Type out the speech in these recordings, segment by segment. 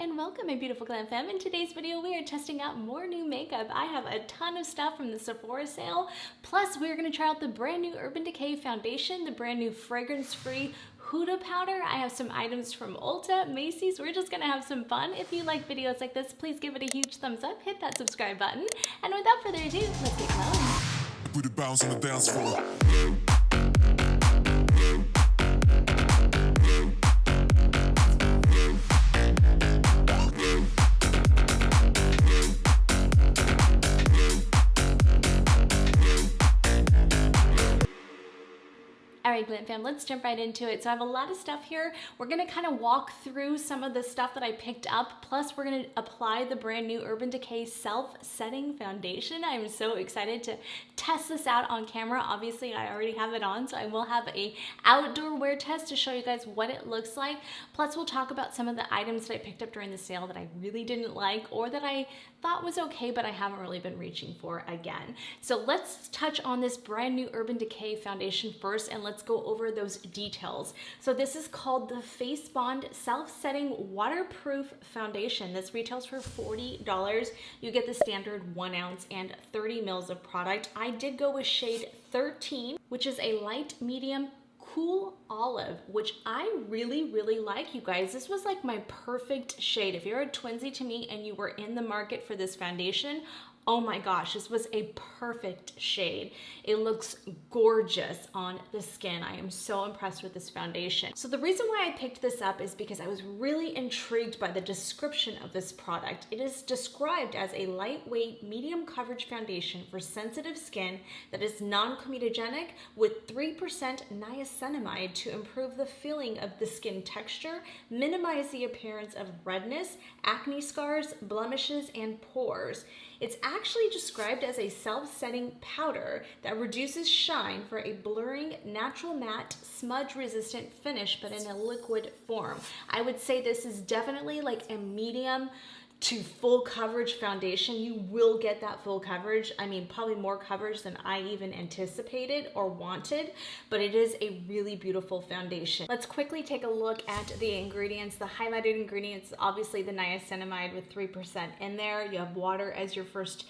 and welcome my beautiful glam fam. In today's video we are testing out more new makeup. I have a ton of stuff from the Sephora sale, plus we're going to try out the brand new Urban Decay foundation, the brand new fragrance-free Huda powder. I have some items from Ulta, Macy's. We're just gonna have some fun. If you like videos like this, please give it a huge thumbs up, hit that subscribe button, and without further ado, let's get going. With the bounce on the dance floor. Alright Glam fam, let's jump right into it. So I have a lot of stuff here. We're going to kind of walk through some of the stuff that I picked up, plus we're going to apply the brand new Urban Decay Self-Setting Foundation. I'm so excited to test this out on camera. Obviously I already have it on, so I will have a outdoor wear test to show you guys what it looks like. Plus we'll talk about some of the items that I picked up during the sale that I really didn't like or that I thought was okay, but I haven't really been reaching for again. So let's touch on this brand new Urban Decay foundation first, and let's go over those details. So this is called the Face Bond Self-Setting Waterproof Foundation. This retails for $40. You get the standard 1 ounce and 30 mils of product. I did go with shade 13, which is a light medium cool olive, which I really like, you guys. This was like my perfect shade. If you're a twinsy to me and you were in the market for this foundation, oh my gosh, this was a perfect shade. It looks gorgeous on the skin. I am so impressed with this foundation. So the reason why I picked this up is because I was really intrigued by the description of this product. It is described as a lightweight, medium coverage foundation for sensitive skin that is non-comedogenic with 3% niacinamide to improve the feeling of the skin texture, minimize the appearance of redness, acne scars, blemishes, and pores. It's actually described as a self-setting powder that reduces shine for a blurring, natural matte, smudge-resistant finish, but in a liquid form. I would say this is definitely like a medium to full coverage foundation. You will get that full coverage. I mean, probably more coverage than I even anticipated or wanted, but it is a really beautiful foundation. Let's quickly take a look at the ingredients. The highlighted ingredients, obviously the niacinamide with 3% in there. You have water as your first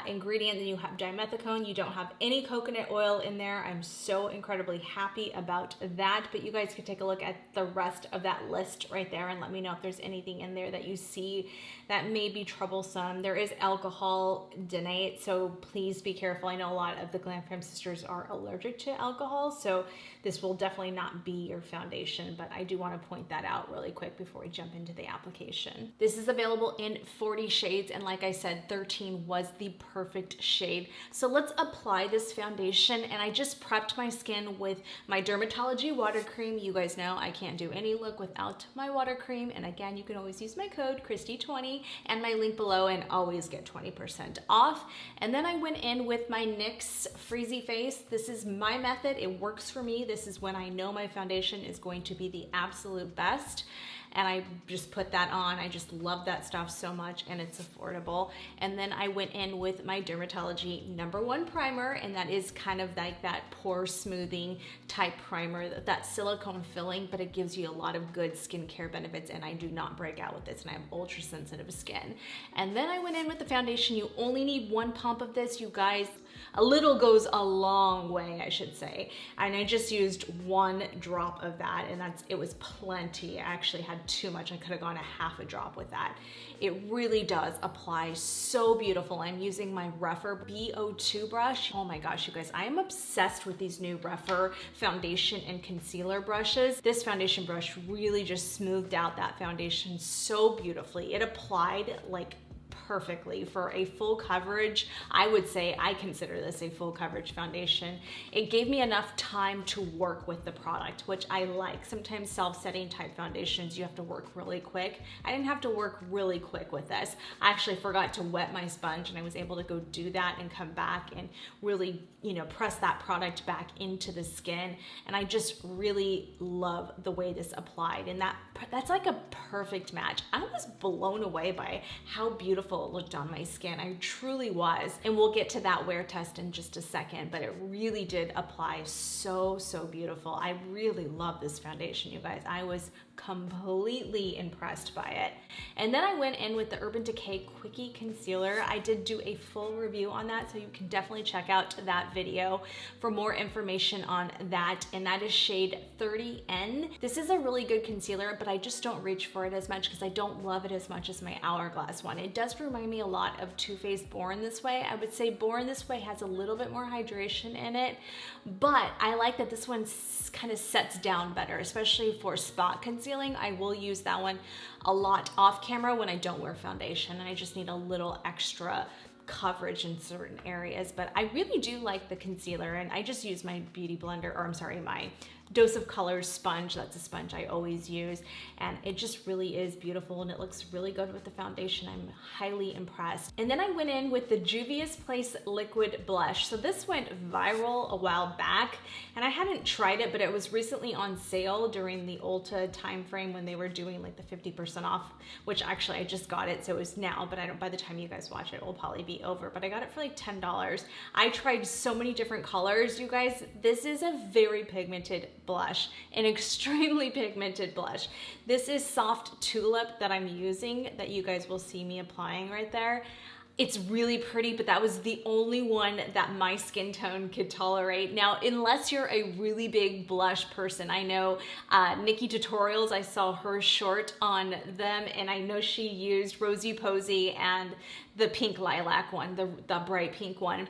ingredient, then you have dimethicone. You don't have any coconut oil in there. I'm so incredibly happy about that, but you guys can take a look at the rest of that list right there and let me know if there's anything in there that you see that may be troublesome. There is alcohol in it, so please be careful. I know a lot of the Glam Fam sisters are allergic to alcohol, so this will definitely not be your foundation, but I do want to point that out really quick before we jump into the application. This is available in 40 shades, and like I said, 13 was the perfect shade. So let's apply this foundation, and I just prepped my skin with my Dermatology water cream. You guys know I can't do any look without my water cream, and again, you can always use my code Kristi20 and my link below and always get 20% off. And then I went in with my NYX Freezy Face. This is my method. It works for me. This is when I know my foundation is going to be the absolute best. And I just put that on. I just love that stuff so much, and it's affordable. And then I went in with my Dermatology #1 primer, and that is kind of like that pore smoothing type primer, that silicone filling, but it gives you a lot of good skincare benefits, and I do not break out with this, and I have ultra sensitive skin. And then I went in with the foundation. You only need 1 pump of this, you guys. A little goes a long way, I should say. And I just used 1 drop of that, and it was plenty. I actually had too much. I could have gone a half a drop with that. It really does apply so beautiful. I'm using my Rephr B02 brush. Oh my gosh, you guys, I am obsessed with these new Rephr foundation and concealer brushes. This foundation brush really just smoothed out that foundation so beautifully. It applied like perfectly for a full coverage. I would say I consider this a full coverage foundation. It gave me enough time to work with the product, which I like. Sometimes self-setting type foundations, you have to work really quick. I didn't have to work really quick with this. I actually forgot to wet my sponge, and I was able to go do that and come back and really, you know, press that product back into the skin. And I just really love the way this applied, and that's like a perfect match. I was blown away by how beautiful beautiful it looked on my skin. I truly was. And we'll get to that wear test in just a second, but it really did apply so beautiful. I really love this foundation, you guys. I was completely impressed by it. And then I went in with the Urban Decay Quickie Concealer. I did do a full review on that, so you can definitely check out that video for more information on that. And that is shade 30N. This is a really good concealer, but I just don't reach for it as much because I don't love it as much as my Hourglass one. It does remind me a lot of Too Faced Born This Way. I would say Born This Way has a little bit more hydration in it, but I like that this one kind of sets down better, especially for spot concealing. I will use that one a lot off camera when I don't wear foundation and I just need a little extra coverage in certain areas. But I really do like the concealer, and I just use my beauty blender, or I'm sorry, my Dose of Colors sponge. That's a sponge I always use, and it just really is beautiful and it looks really good with the foundation. I'm highly impressed. And then I went in with the Juvia's Place Liquid Blush. So this went viral a while back and I hadn't tried it, but it was recently on sale during the Ulta time frame when they were doing like the 50% off, which actually I just got it, so it was now, but I don't, by the time you guys watch it, it will probably be over, but I got it for like $10. I tried so many different colors, you guys. This is a very pigmented blush, an extremely pigmented blush. This is Soft Tulip that I'm using, that you guys will see me applying right there. It's really pretty, but that was the only one that my skin tone could tolerate. Now, unless you're a really big blush person, I know Nikki Tutorials, I saw her short on them, and I know she used Rosy Posy and the pink lilac one, the bright pink one.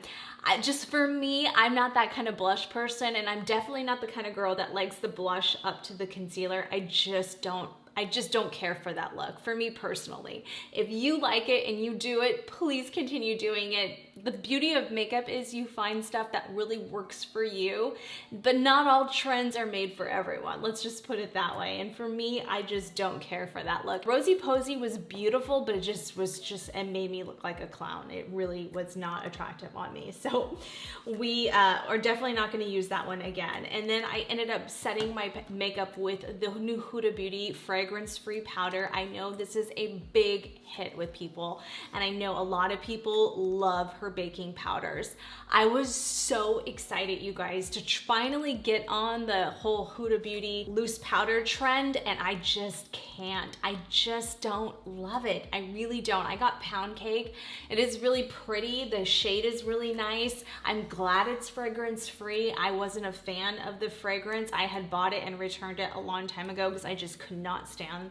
Just for me, I'm not that kind of blush person, and I'm definitely not the kind of girl that likes the blush up to the concealer. I just don't care for that look, for me personally. If you like it and you do it, please continue doing it. The beauty of makeup is you find stuff that really works for you, but not all trends are made for everyone. Let's just put it that way. And for me, I just don't care for that look. Rosy Posy was beautiful, but it made me look like a clown. It really was not attractive on me. So we are definitely not gonna use that one again. And then I ended up setting my makeup with the new Huda Beauty fragrance-free powder. I know this is a big hit with people, and I know a lot of people love her baking powders. I was so excited, you guys, to finally get on the whole Huda Beauty loose powder trend, and I just can't. I just don't love it. I really don't. I got Pound Cake. It is really pretty. The shade is really nice. I'm glad it's fragrance-free. I wasn't a fan of the fragrance. I had bought it and returned it a long time ago because I just could not stand.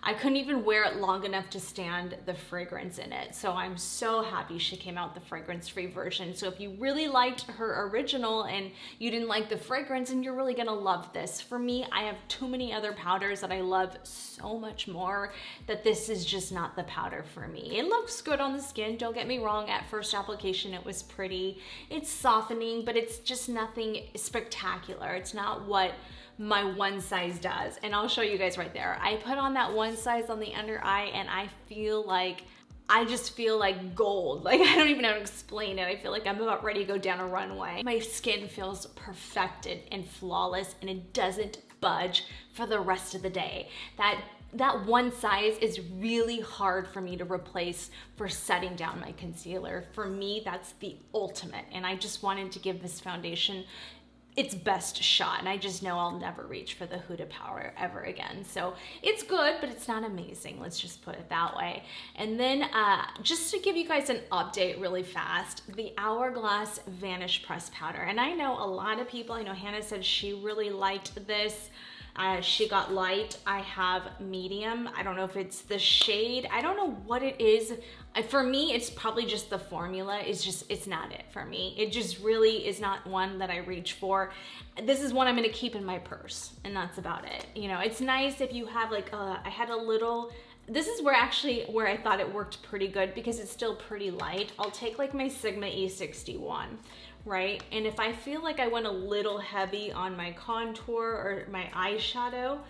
I couldn't even wear it long enough to stand the fragrance in it. So I'm so happy she came out the fragrance-free version. So if you really liked her original and you didn't like the fragrance, and you're really gonna love this. For me, I have too many other powders that I love so much more that this is just not the powder for me. It looks good on the skin, don't get me wrong. At first application, it was pretty. It's softening, but it's just nothing spectacular. It's not what my one size does. And I'll show you guys right there. I put on that one size on the under eye and I just feel like gold. Like, I don't even know how to explain it. I feel like I'm about ready to go down a runway. My skin feels perfected and flawless, and it doesn't budge for the rest of the day. That one size is really hard for me to replace for setting down my concealer. For me, that's the ultimate. And I just wanted to give this foundation its best shot, and I just know I'll never reach for the Huda Powder ever again. So it's good, but it's not amazing. Let's just put it that way. And then just to give you guys an update really fast, the Hourglass Vanish Press Powder. And I know a lot of people, I know Hannah said she really liked this. She got light. I have medium. I don't know if it's the shade. I don't know what it is. For me, it's probably just the formula. It's not it for me. It just really is not one that I reach for. This is one I'm gonna keep in my purse, and that's about it. You know, it's nice if you have like, I had a little, this is where I thought it worked pretty good because it's still pretty light. I'll take like my Sigma E61. Right? And if I feel like I went a little heavy on my contour or my eyeshadow,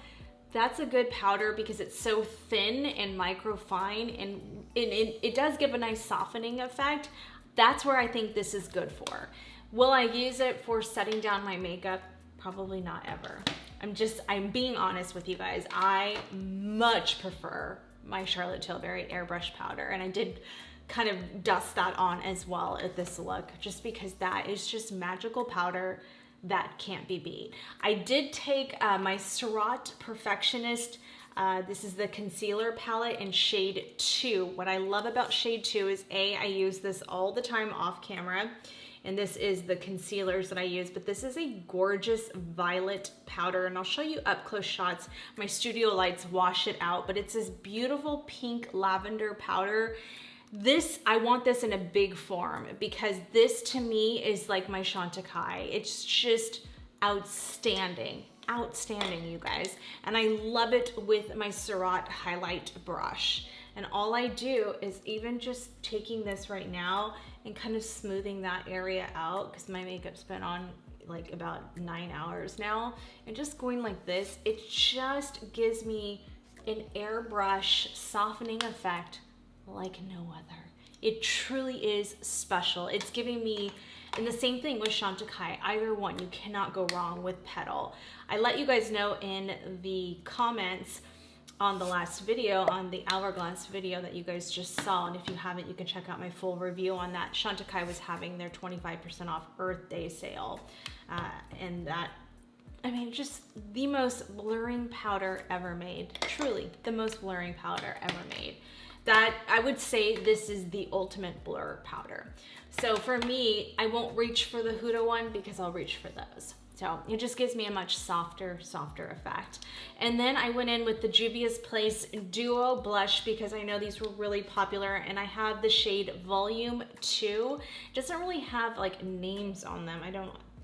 that's a good powder because it's so thin and microfine, and it does give a nice softening effect. That's where I think this is good for. Will I use it for setting down my makeup? Probably not ever. I'm being honest with you guys. I much prefer my Charlotte Tilbury airbrush powder, and I did kind of dust that on as well at this look, just because that is just magical powder that can't be beat. I did take my Surratt Perfectionist. This is the concealer palette in shade 2. What I love about shade 2 is I use this all the time off camera, and this is the concealers that I use, but this is a gorgeous violet powder, and I'll show you up close shots. My studio lights wash it out, but it's this beautiful pink lavender powder. This, I want this in a big form, because this to me is like my Chantecaille. It's just outstanding, outstanding, you guys. And I love it with my Surratt highlight brush. And all I do is even just taking this right now and kind of smoothing that area out, because my makeup's been on like about 9 hours now, and just going like this, it just gives me an airbrush softening effect like no other. It truly is special. It's giving me, and the same thing with Chantecaille, either one, you cannot go wrong with Petal. I let you guys know in the comments on the last video, on the hourglass video that you guys just saw, and if you haven't, you can check out my full review on that. Chantecaille was having their 25% off Earth Day sale, and that, I mean, just the most blurring powder ever made. Truly, the most blurring powder ever made. That, I would say this is the ultimate blur powder. So for me, I won't reach for the Huda one because I'll reach for those. So it just gives me a much softer effect. And then I went in with the Juvia's Place Duo Blush, because I know these were really popular, and I have the shade Volume 2. It doesn't really have like names on them.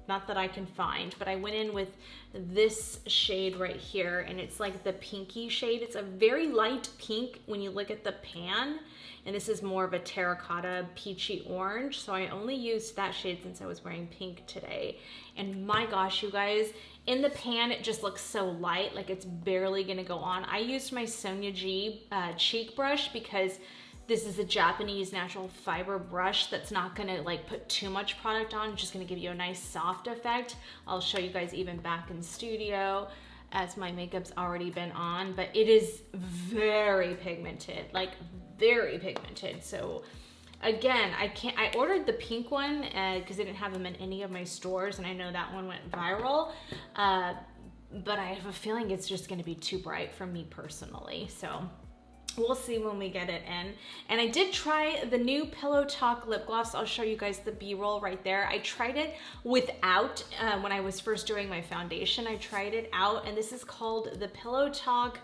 Not that I can find, but I went in with this shade right here, and it's like the pinky shade. It's a very light pink when you look at the pan, and this is more of a terracotta peachy orange. So I only used that shade since I was wearing pink today. And my gosh, you guys, in the pan, it just looks so light, like it's barely gonna go on. I used my Sonia G cheek brush, because this is a Japanese natural fiber brush that's not gonna like put too much product on, just gonna give you a nice soft effect. I'll show you guys even back in studio as my makeup's already been on, but it is very pigmented, like very pigmented. So again, I ordered the pink one because I didn't have them in any of my stores, and I know that one went viral, but I have a feeling it's just gonna be too bright for me personally. So we'll see when we get it in. And I did try the new Pillow Talk lip gloss. I'll show you guys the B-roll right there. I tried it without, when I was first doing my foundation, I tried it out, and this is called the Pillow Talk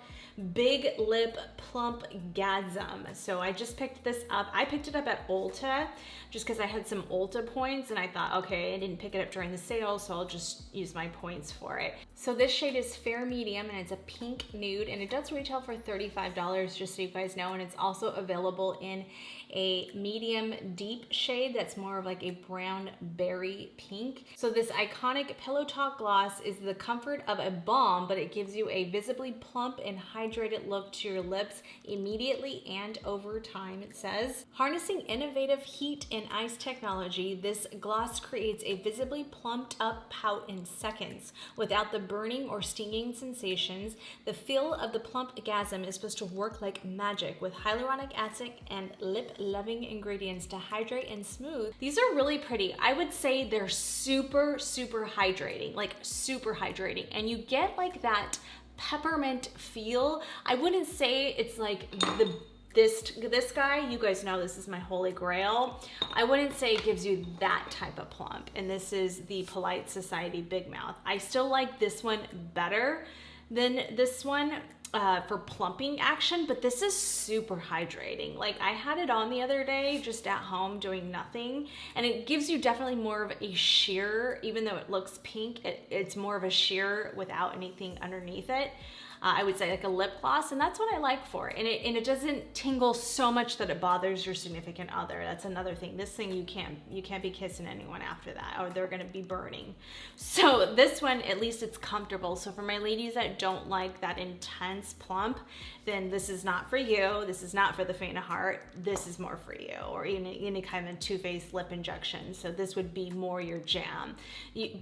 Big Lip Plumpgasm. So I just picked this up. I picked it up at Ulta just because I had some Ulta points, and I thought, okay, I didn't pick it up during the sale, so I'll just use my points for it. So this shade is Fair Medium, and it's a pink nude, and it does retail for $35, just so you guys know, and it's also available in a medium deep shade that's more of like a brown berry pink. So this iconic Pillow Talk gloss is the comfort of a balm, but it gives you a visibly plump and hydrated look to your lips immediately and over time, it says. Harnessing innovative heat and ice technology, this gloss creates a visibly plumped up pout in seconds without the burning or stinging sensations. The feel of the Plumpgasm is supposed to work like magic with hyaluronic acid and lip-loving ingredients to hydrate and smooth. These are really pretty. I would say they're super hydrating, like super hydrating, and you get like that peppermint feel. I wouldn't say it's like this guy, you guys know this is my holy grail. I wouldn't say it gives you that type of plump, and this is the Polite Society Big Mouth. I still like this one better than this one for plumping action, but this is super hydrating. Like, I had it on the other day just at home doing nothing, and it gives you definitely more of a sheer, even though it looks pink, it's more of a sheer without anything underneath it. I would say like a lip gloss, and that's what I like for it. And it doesn't tingle so much that it bothers your significant other. That's another thing. This thing, you can't be kissing anyone after that, or they're gonna be burning. So this one, at least it's comfortable. So for my ladies that don't like that intense plump, then this is not for you. This is not for the faint of heart. This is more for you, or any kind of Too Faced lip injection. So this would be more your jam.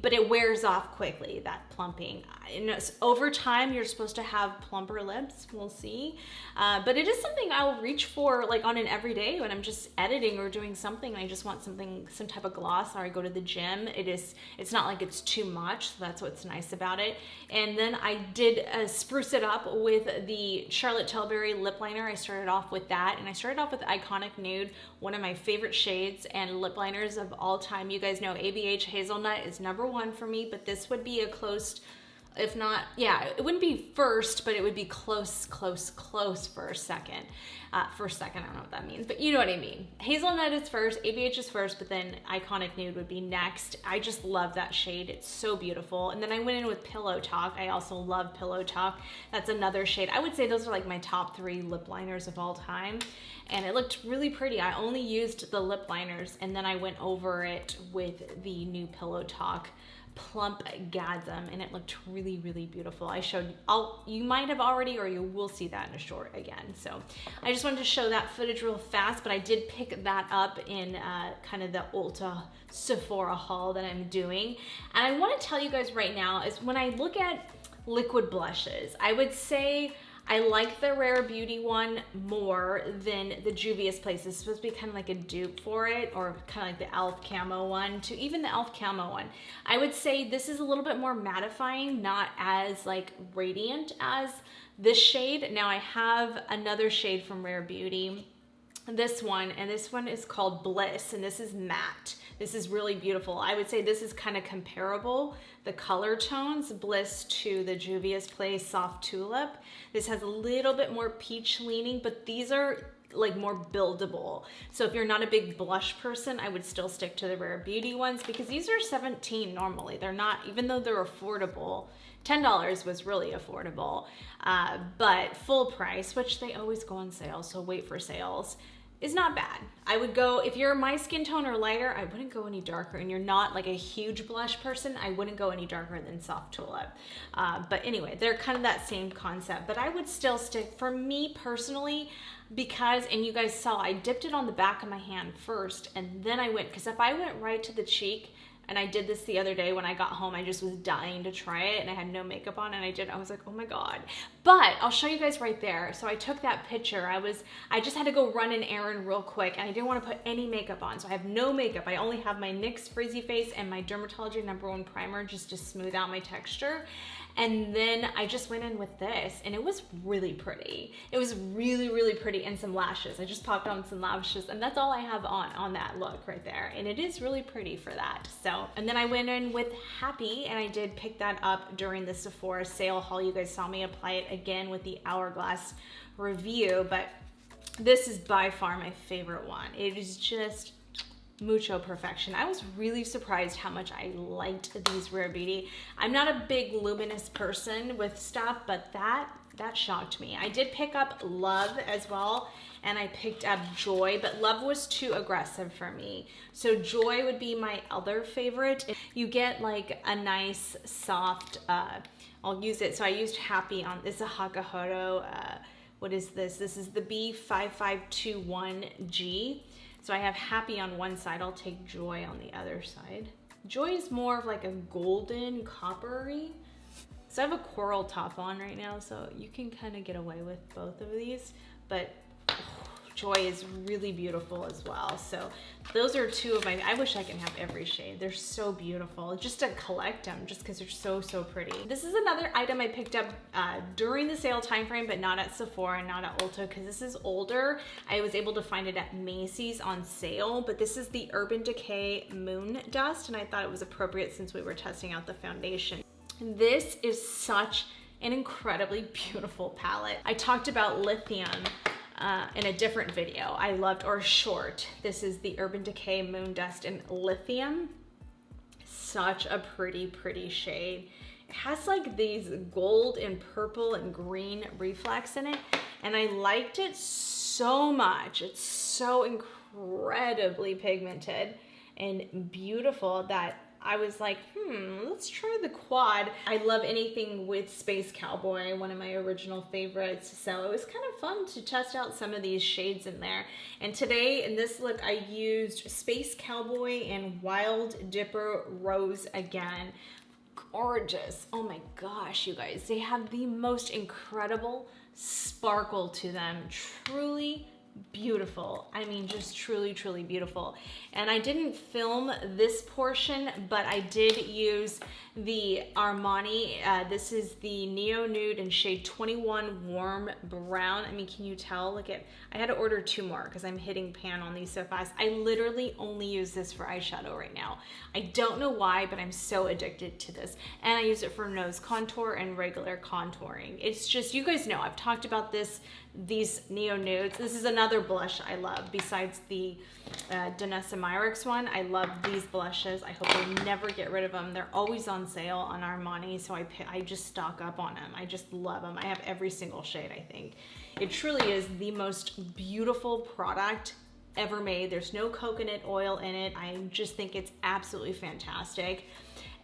But it wears off quickly, that plumping. And over time, you're supposed to have plumper lips, we'll see. But it is something I'll reach for like on an everyday when I'm just editing or doing something and I just want something, some type of gloss, or I go to the gym. It's not like it's too much, so that's what's nice about it. And then I did spruce it up with the Charlotte Tilbury lip liner. I started off with that, and I started off with Iconic Nude, one of my favorite shades and lip liners of all time. You guys know ABH Hazelnut is #1 for me, but this would be a close, if not, yeah, it wouldn't be first, but it would be close for a second. First, second, I don't know what that means, but you know what I mean. Hazelnut is first, ABH is first, but then Iconic Nude would be next. I just love that shade. It's so beautiful. And then I went in with Pillow Talk. I also love Pillow Talk. That's another shade. I would say those are like my top 3 lip liners of all time. And it looked really pretty. I only used the lip liners, and then I went over it with the new Pillow Talk Plumpgasm, and it looked really, really beautiful. You might have already, or you will see that in a short again. So I just wanted to show that footage real fast, but I did pick that up in kind of the Ulta Sephora haul that I'm doing. And I want to tell you guys right now is when I look at liquid blushes, I would say I like the Rare Beauty one more than the Juvia's Place. It's supposed to be kind of like a dupe for it, or kind of like the e.l.f. Camo one, to even the e.l.f. Camo one. I would say this is a little bit more mattifying, not as like radiant as this shade. Now I have another shade from Rare Beauty, this one, and this one is called Bliss, and this is matte. This is really beautiful. I would say this is kind of comparable, the color tones, Bliss to the Juvia's Place Soft Tulip. This has a little bit more peach leaning, but these are like more buildable. So if you're not a big blush person, I would still stick to the Rare Beauty ones, because these are $17 normally. They're not, even though they're affordable, $10 was really affordable, but full price, which they always go on sale, so wait for sales, is not bad. I would go, if you're my skin tone or lighter, I wouldn't go any darker, and you're not like a huge blush person, I wouldn't go any darker than Soft Tulip. But anyway, they're kind of that same concept, but I would still stick, for me personally, because, and you guys saw, I dipped it on the back of my hand first, and then I went, because if I went right to the cheek, and I did this the other day when I got home, I just was dying to try it, and I had no makeup on, and I was like, oh my God. But I'll show you guys right there. So I took that picture. I just had to go run an errand real quick, and I didn't want to put any makeup on. So I have no makeup. I only have my NYX Frizzy Face and my Dermatology #1 primer just to smooth out my texture. And then I just went in with this, and it was really pretty. It was really, really pretty, and some lashes. I just popped on some lashes, and that's all I have on that look right there. And it is really pretty for that. So, and then I went in with Happy, and I did pick that up during the Sephora sale haul. You guys saw me apply it again with the Hourglass review, but this is by far my favorite one. It is just mucho perfection. I was really surprised how much I liked these Rare Beauty. I'm not a big luminous person with stuff, but that shocked me. I did pick up Love as well, and I picked up Joy, but Love was too aggressive for me. So Joy would be my other favorite. You get like a nice soft, I'll use it. So I used Happy on, this is a Hakuhodo, what is this? This is the B5521G. So I have Happy on one side, I'll take Joy on the other side. Joy is more of like a golden coppery. So I have a coral top on right now, so you can kind of get away with both of these, but Joy is really beautiful as well. So those are two of my, I wish I can have every shade. They're so beautiful, just to collect them, just because they're so, so pretty. This is another item I picked up during the sale time frame, but not at Sephora, not at Ulta, because this is older. I was able to find it at Macy's on sale, but this is the Urban Decay Moon Dust, and I thought it was appropriate since we were testing out the foundation. This is such an incredibly beautiful palette. I talked about Lithium in a different video I loved, or short. This is the Urban Decay Moon Dust in Lithium. Such a pretty, pretty shade. It has like these gold and purple and green reflex in it, and I liked it so much. It's so incredibly pigmented and beautiful that I was like, let's try the quad. I love anything with Space Cowboy, one of my original favorites. So it was kind of fun to test out some of these shades in there. And today in this look, I used Space Cowboy and Wild Dipper Rose again. gorgeous. Oh my gosh, you guys. They have the most incredible sparkle to them. Truly beautiful. I mean, just truly, truly beautiful. And I didn't film this portion, but I did use the Armani. This is the Neo Nude in shade 21 Warm Brown. I mean, can you tell? Look at, I had to order 2 more because I'm hitting pan on these so fast. I literally only use this for eyeshadow right now. I don't know why, but I'm so addicted to this. And I use it for nose contour and regular contouring. It's just, you guys know, I've talked about these Neo Nudes. This is another blush I love besides the Danessa Myricks one. I love these blushes. I hope they never get rid of them. They're always on sale on Armani, so I just stock up on them. I just love them. I have every single shade, I think. It truly is the most beautiful product ever made. There's no coconut oil in it. I just think it's absolutely fantastic.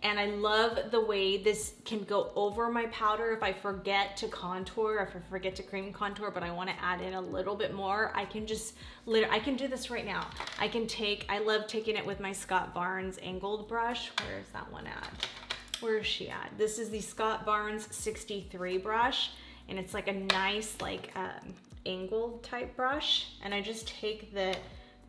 And I love the way this can go over my powder if I forget to contour, if I forget to cream contour, but I want to add in a little bit more. I can just, I can do this right now. I love taking it with my Scott Barnes angled brush. Where is that one at? Where is she at? This is the Scott Barnes 63 brush, and it's like a nice, like angled type brush. And I just take the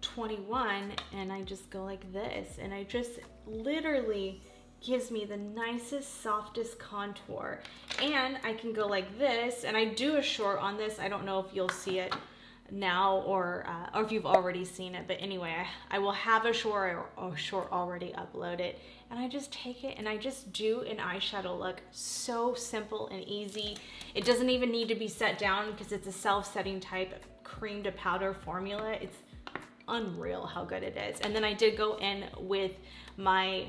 21 and I just go like this, and I just literally gives me the nicest, softest contour. And I can go like this, and I do a short on this. I don't know if you'll see it now or if you've already seen it, but anyway, I will have a short already uploaded. And I just take it and I just do an eyeshadow look. So simple and easy. It doesn't even need to be set down because it's a self-setting type cream to powder formula. It's unreal how good it is. And then I did go in with my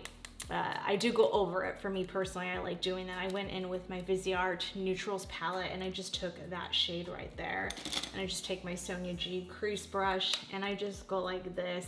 I do go over it. For me personally, I like doing that. I went in with my Viseart Neutrals palette, and I just took that shade right there, and I just take my Sonia G crease brush and I just go like this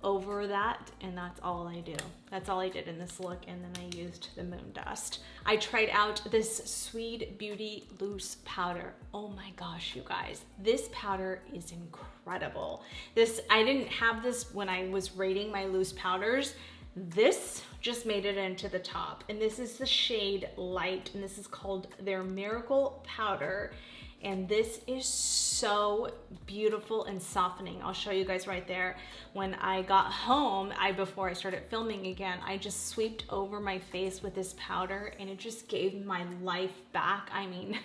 over that, and that's all I do. That's all I did in this look. And then I used the Moon Dust. I tried out this Sweed Beauty loose powder. Oh my gosh, you guys, this powder is incredible. I didn't have this when I was rating my loose powders. This just made it into the top, and this is the shade Light, and this is called their Miracle Powder, and this is so beautiful and softening. I'll show you guys right there. When I got home, before I started filming again, I just swept over my face with this powder, and it just gave my life back. I mean,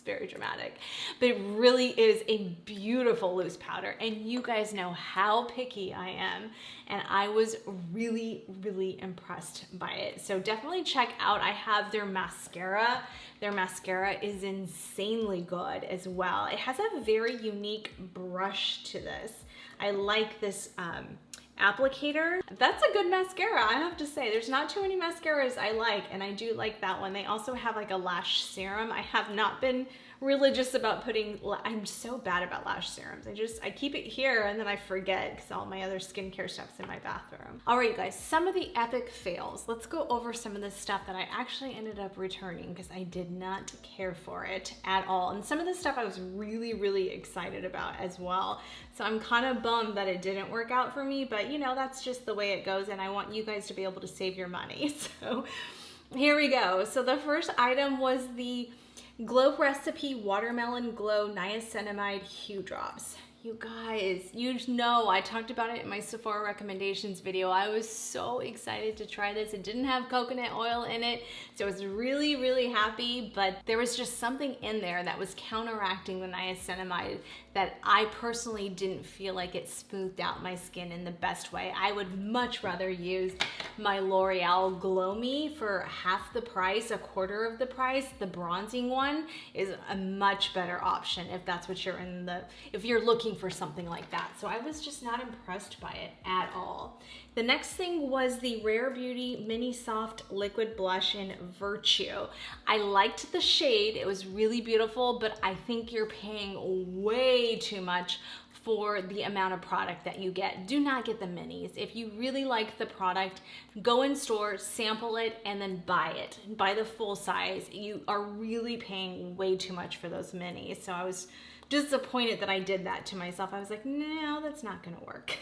very dramatic, but it really is a beautiful loose powder. And you guys know how picky I am, and I was really, really impressed by it. So definitely check out. I have their mascara. Their mascara is insanely good as well. It has a very unique brush to this. I like this applicator. That's a good mascara, I have to say. There's not too many mascaras I like, and I do like that one. They also have like a lash serum. I have not been religious about putting, I'm so bad about lash serums. I keep it here and then I forget because all my other skincare stuff's in my bathroom. All right, you guys, some of the epic fails. Let's go over some of the stuff that I actually ended up returning because I did not care for it at all. And some of the stuff I was really, really excited about as well. So I'm kind of bummed that it didn't work out for me, but you know, that's just the way it goes, and I want you guys to be able to save your money. So here we go. So the first item was the Glow Recipe Watermelon Glow Niacinamide Hue Drops. You guys, you know, I talked about it in my Sephora recommendations video. I was so excited to try this. It didn't have coconut oil in it, so I was really, really happy, but there was just something in there that was counteracting the niacinamide that I personally didn't feel like it smoothed out my skin in the best way. I would much rather use my L'Oreal Glow Me for half the price, a quarter of the price. The bronzing one is a much better option if that's what you're if you're looking for something like that. So I was just not impressed by it at all. The next thing was the Rare Beauty Mini Soft Liquid Blush in Virtue. I liked the shade. It was really beautiful, but I think you're paying way too much for the amount of product that you get. Do not get the minis. If you really like the product, go in store, sample it, and then buy it. Buy the full size. You are really paying way too much for those minis. So I was disappointed that I did that to myself. I was like, no, that's not gonna work.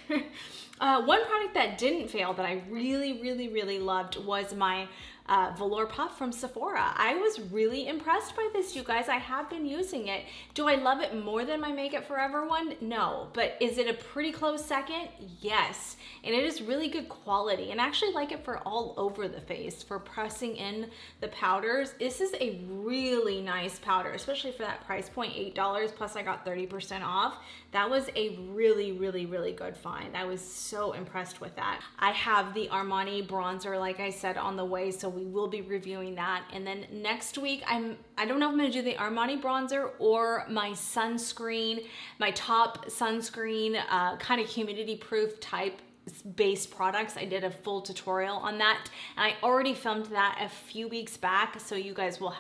One product that didn't fail that I really, really, really loved was my Velour Puff from Sephora. I was really impressed by this, you guys. I have been using it. Do I love it more than my Make It Forever one? No. But is it a pretty close second? Yes. And it is really good quality. And I actually like it for all over the face, for pressing in the powders. This is a really nice powder, especially for that price point, $8, plus I got 30% off. That was a really, really, really good find. I was so impressed with that. I have the Armani bronzer, like I said, on the way, so we will be reviewing that. And then next week, I don't know if I'm gonna do the Armani bronzer or my sunscreen, my top sunscreen, kind of humidity proof type base products. I did a full tutorial on that, and I already filmed that a few weeks back, so you guys will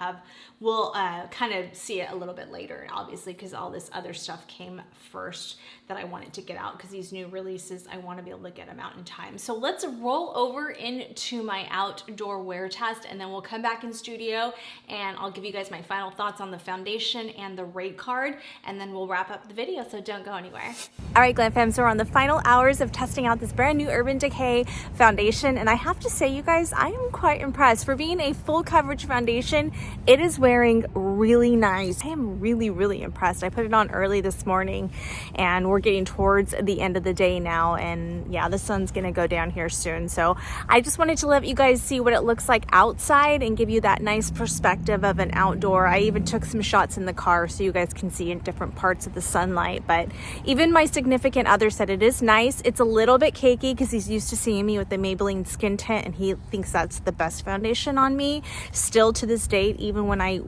kind of see it a little bit later, obviously, because all this other stuff came first that I wanted to get out, because these new releases, I want to be able to get them out in time. So let's roll over into my outdoor wear test, and then we'll come back in studio and I'll give you guys my final thoughts on the foundation and the rate card, and then we'll wrap up the video, so don't go anywhere. All right, Glam Fam, so we're on the final hours of testing out this brand new Urban Decay foundation, and I have to say, you guys, I am quite impressed. For being a full coverage foundation, it is wearing really nice. I am really, really impressed. I put it on early this morning, and we're getting towards the end of the day now, and yeah, the sun's gonna go down here soon. So I just wanted to let you guys see what it looks like outside and give you that nice perspective of an outdoor. I even took some shots in the car so you guys can see in different parts of the sunlight. But even my significant other said it is nice. It's a little bit cakey because he's used to seeing me with the Maybelline skin tint, and he thinks that's the best foundation on me. Still to this date, even when I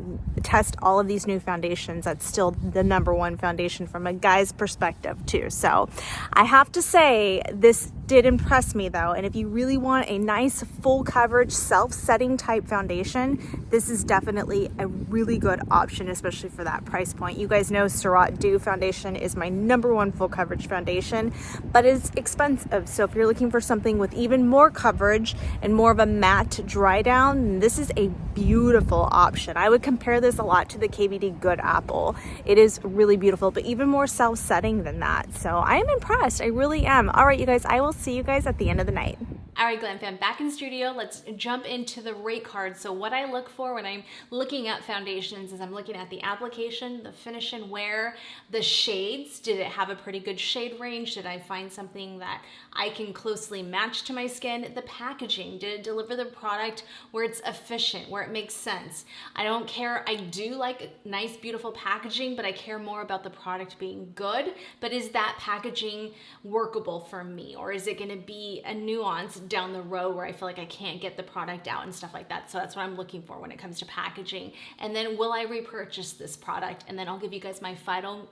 test all of these new foundations, that's still the #1 foundation from a guy's perspective too. So I have to say, this did impress me though. And if you really want a nice full coverage self-setting type foundation, this is definitely a really good option, especially for that price point. You guys know Surat Dew foundation is my #1 full coverage foundation, but it's expensive. So if you're looking for something with even more coverage and more of a matte dry down, this is a beautiful option. I would compare this a lot to the KVD Good Apple. It is really beautiful, but even more self-setting than that. So I am impressed. I really am. All right, you guys, I will see you guys at the end of the night. All right, Glam Fam, back in studio. Let's jump into the rate card. So what I look for when I'm looking at foundations is I'm looking at the application, the finish and wear, the shades. Did it have a pretty good shade range? Did I find something that I can closely match to my skin? The packaging, did it deliver the product where it's efficient, where it makes sense? I don't care. I do like nice, beautiful packaging, but I care more about the product being good. But is that packaging workable for me? Or is it gonna be a nuance down the road where I feel like I can't get the product out and stuff like that? So that's what I'm looking for when it comes to packaging. And then will I repurchase this product? And then I'll give you guys my final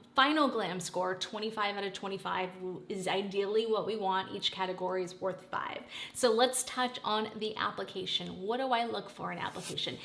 glam score. 25 out of 25 is ideally what we want. Each category is worth 5. So let's touch on the application. What do I look for in application?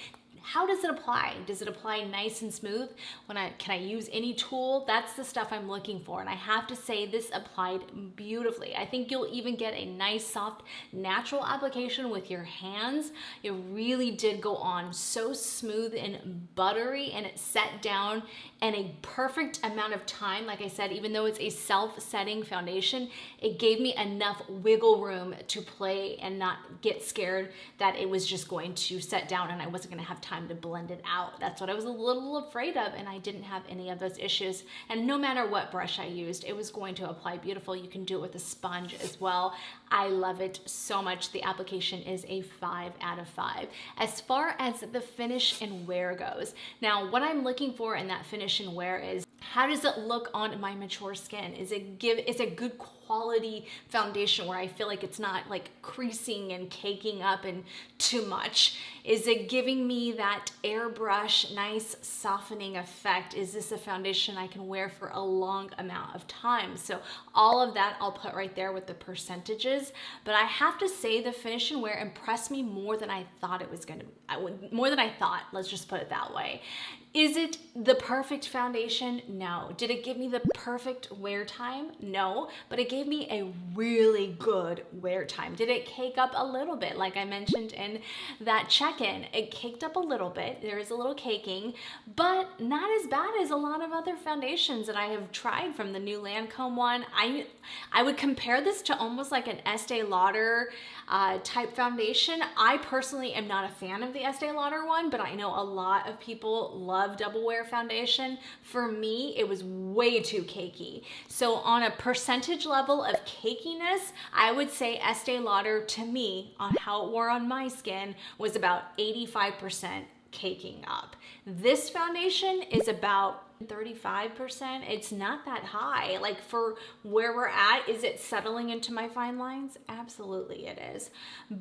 How does it apply? Does it apply nice and smooth? Can I use any tool? That's the stuff I'm looking for. And I have to say, this applied beautifully. I think you'll even get a nice, soft, natural application with your hands. It really did go on so smooth and buttery, and it set down in a perfect amount of time. Like I said, even though it's a self-setting foundation, it gave me enough wiggle room to play and not get scared that it was just going to set down and I wasn't gonna have time to blend it out. That's what I was a little afraid of, and I didn't have any of those issues. And no matter what brush I used, it was going to apply beautiful. You can do it with a sponge as well. I love it so much. The application is a 5 out of 5. As far as the finish and wear goes, now what I'm looking for in that finish and wear is, how does it look on my mature skin? Is it good quality foundation where I feel like it's not like creasing and caking up and too much? Is it giving me that airbrush, nice softening effect? Is this a foundation I can wear for a long amount of time? So all of that I'll put right there with the percentages. But I have to say, the finish and wear impressed me more than I thought it was gonna, more than I thought, let's just put it that way. Is it the perfect foundation? No. Did it give me the perfect wear time? No, but it gave me a really good wear time. Did it cake up a little bit? Like I mentioned in that check-in, it caked up a little bit. There is a little caking, but not as bad as a lot of other foundations that I have tried from the new Lancome one. I would compare this to almost like an Estee Lauder type foundation. I personally am not a fan of the Estee Lauder one, but I know a lot of people love double wear foundation. For me, it was way too cakey. So on a percentage level of cakiness, I would say Estee Lauder to me on how it wore on my skin was about 85% caking up. This foundation is about 35%. It's not that high. Like for where we're at, is it settling into my fine lines? Absolutely it is.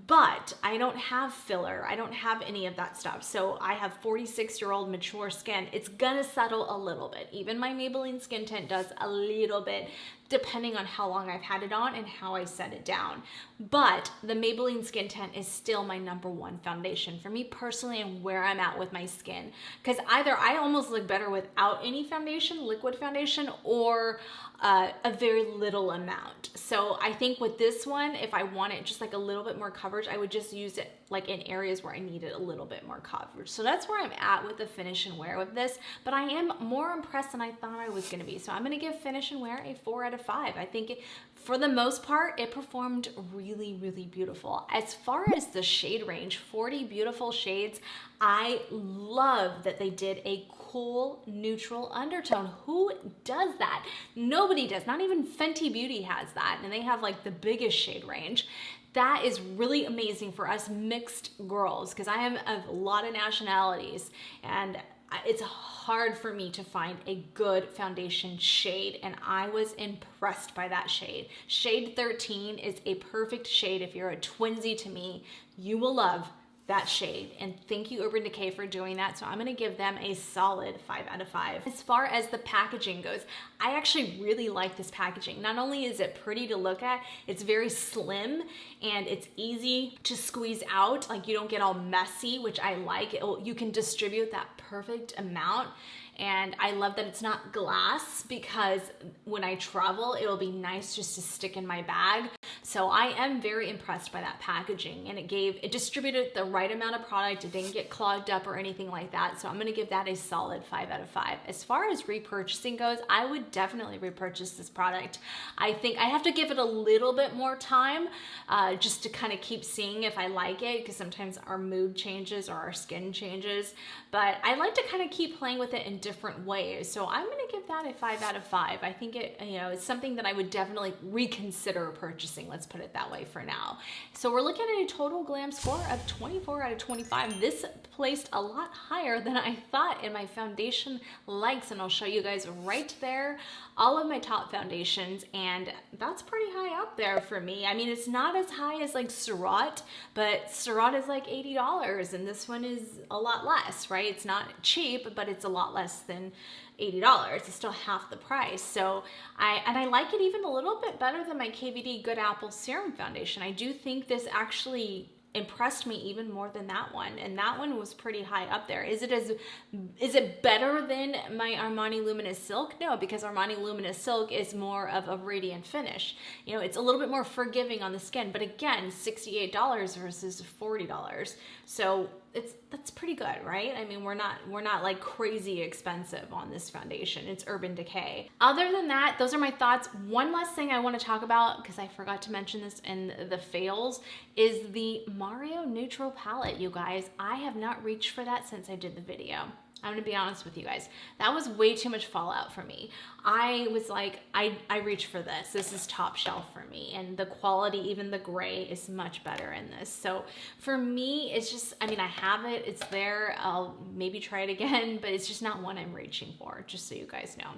But I don't have filler. I don't have any of that stuff. So I have 46-year-old mature skin. It's gonna settle a little bit. Even my Maybelline Skin Tint does a little bit, depending on how long I've had it on and how I set it down. But the Maybelline Skin Tint is still my #1 foundation for me personally and where I'm at with my skin. Because either I almost look better without any foundation, liquid foundation, or a very little amount. So I think with this one, if I wanted just like a little bit more coverage, I would just use it like in areas where I needed a little bit more coverage. So that's where I'm at with the finish and wear with this, but I am more impressed than I thought I was gonna be. So I'm gonna give finish and wear a 4 out of 5. I think for the most part, it performed really, really beautiful. As far as the shade range, 40 beautiful shades. I love that they did a cool neutral undertone. Who does that? Nobody does. Not even Fenty Beauty has that, and they have like the biggest shade range. That is really amazing for us mixed girls, because I am of a lot of nationalities, and it's hard for me to find a good foundation shade, and I was impressed by that shade. Shade 13 is a perfect shade. If you're a twinsy to me, you will love that shade, and thank you Urban Decay for doing that. So I'm gonna give them a solid 5 out of 5. As far as the packaging goes, I actually really like this packaging. Not only is it pretty to look at, it's very slim and it's easy to squeeze out. Like you don't get all messy, which I like. You can distribute that perfect amount. And I love that it's not glass, because when I travel, it'll be nice just to stick in my bag. So I am very impressed by that packaging, and it distributed the right amount of product. It didn't get clogged up or anything like that. So I'm gonna give that a solid 5 out of 5. As far as repurchasing goes, I would definitely repurchase this product. I think I have to give it a little bit more time just to kind of keep seeing if I like it, because sometimes our mood changes or our skin changes. But I like to kind of keep playing with it in different ways. So I'm gonna give that a 5 out of 5. I think it's something that I would definitely reconsider purchasing. Let's put it that way for now. So we're looking at a total glam score of 24 out of 25. This placed a lot higher than I thought in my foundation likes, and I'll show you guys right there all of my top foundations, and that's pretty high up there for me. I mean, it's not as high as like Surratt, but Surratt is like $80, and this one is a lot less, right? It's not cheap, but it's a lot less than $80. It's still half the price. So I like it even a little bit better than my KVD Good Apple Serum Foundation. I do think this actually impressed me even more than that one, and that one was pretty high up there. Is it better than my Armani Luminous Silk? No, because Armani Luminous Silk is more of a radiant finish. You know, it's a little bit more forgiving on the skin, but again, $68 versus $40. So that's pretty good, right? I mean, we're not like crazy expensive on this foundation. It's Urban Decay. Other than that, those are my thoughts. One last thing I want to talk about, because I forgot to mention this in the fails, is the Mario Neutral Palette, you guys. I have not reached for that since I did the video. I'm gonna be honest with you guys. That was way too much fallout for me. I was like, I reached for this. This is top shelf for me. And the quality, even the gray, is much better in this. So for me, it's just, I mean, I have it, it's there. I'll maybe try it again, but it's just not one I'm reaching for, just so you guys know.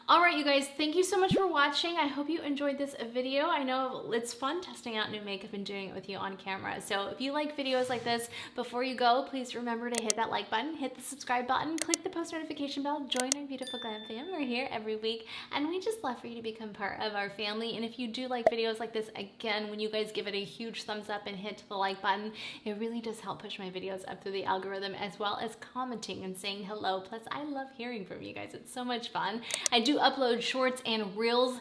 All right, you guys, thank you so much for watching. I hope you enjoyed this video. I know it's fun testing out new makeup and doing it with you on camera. So if you like videos like this, before you go, please remember to hit that like button, hit the subscribe button, button, click the post notification bell, join our beautiful glam fam. We're here every week, and we just love for you to become part of our family. And if you do like videos like this, again, when you guys give it a huge thumbs up and hit the like button, it really does help push my videos up through the algorithm, as well as commenting and saying hello. Plus, I love hearing from you guys. It's so much fun. I do upload shorts and reels,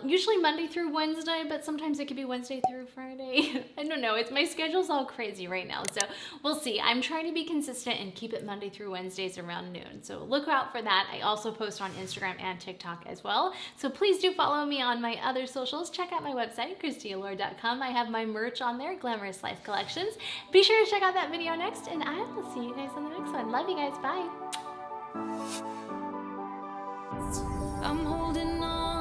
usually Monday through Wednesday, but sometimes it could be Wednesday through Friday. I don't know. My schedule's all crazy right now, so we'll see. I'm trying to be consistent and keep it Monday through Wednesdays around noon, so look out for that. I also post on Instagram and TikTok as well, so please do follow me on my other socials. Check out my website, KristiAllure.com. I have my merch on there, Glamorous Life Collections. Be sure to check out that video next, and I will see you guys on the next one. Love you guys. Bye. I'm holding on